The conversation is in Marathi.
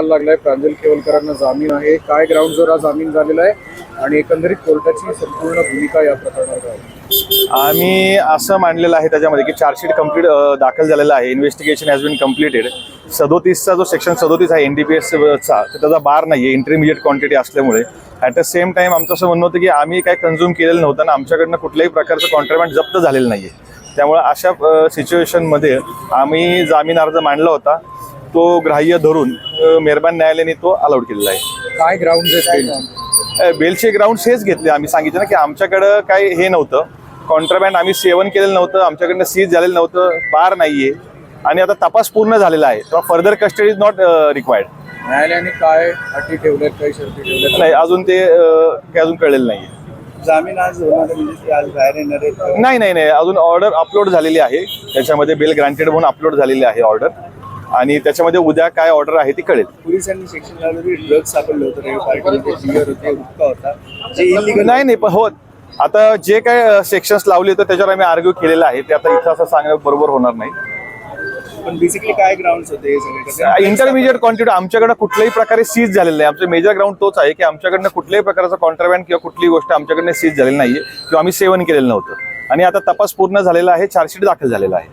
निकाल लागलाय, प्रांजल केवलकरांना जामीन आहे. काय ग्राउंडवर हा जामीन झालेला आहे आणि एकंदरीत कोर्टाची संपूर्ण भूमिका या प्रकरणावर आहे? आम्ही असं मांडलेलं आहे त्याच्यामध्ये की चार्जशीट कंप्लीट दाखल झालेला आहे. Investigation has been completed. 37चा जो सेक्शन 37 आहे NDPSचा, त्याचा बार नाही आहे इंटरमिजिएट क्वांटिटी असल्यामुळे. ॲट द सेम टाइम आमचं असं म्हणणं होतं की आम्ही काही कन्झ्युम केलेलं नव्हतं आणि आमच्याकडनं कुठल्याही प्रकारचं कॉन्ट्रॅबँड जप्त झालेलं नाही आहे. त्यामुळे अशा सिच्युएशनमध्ये आम्ही जामीन अर्ज मांडला होता. तो ग्राह्य धरून मेहरबान न्यायालयाने तो अलाउड केलेला आहे. काय ग्राउंड बेलचे ग्राउंड्स हेच घेतले. आम्ही सांगितलं ना की आमच्याकडं काही हे नव्हतं, कॉन्ट्राबँड आम्ही सेवन केलेलं नव्हतं, आमच्याकडनं सीज झालेलं नव्हतं, बार नाहीये आणि आता तपास पूर्ण झालेला आहे. तेव्हा further custody is not required. न्यायालयाने काय अटी ठेवल्यात, काही शर्ती ठेवल्यात? नाही, अजून ते काही अजून कळलेलं नाहीये. जामीन आज होणार म्हणजे आज बाहेर येणार आहे? नाही, अजून ऑर्डर अपलोड झालेली आहे. त्याच्यामध्ये बेल ग्रांटेड म्हणून अपलोड झालेली आहे ऑर्डर, आणि त्याच्यामध्ये उद्या काय ऑर्डर आहे ती कळेल. पोलिसांनी सेक्शन लावलं ड्रग्ज सापडलं होतं, बियर होते, हुक्का होता, जे इलिगल. नाही पण हो, आता जे काय सेक्शन्स लावले तर त्याच्यावर आम्ही आर्ग्यू केलेलं आहे. ते आता इथं असं सांगणं बरोबर होणार नाही. पण बेसिकली काय ग्राउंड्स होते हे सगळे? इंटरमिजिएट क्वांटिटी आमच्याकडे कुठल्याही प्रकारे सीज झालेलं नाही. आमचं मेजर ग्राउंड तोच आहे की आमच्याकडनं कुठल्याही प्रकारचा कॉन्ट्रॅबँड किंवा कुठलीही गोष्ट आमच्याकडनं सीज झालेली नाहीये किंवा आम्ही सेवन केलेलं नव्हतं. आणि आता तपास पूर्ण झालेला आहे, चार्जशीट दाखल झालेला आहे.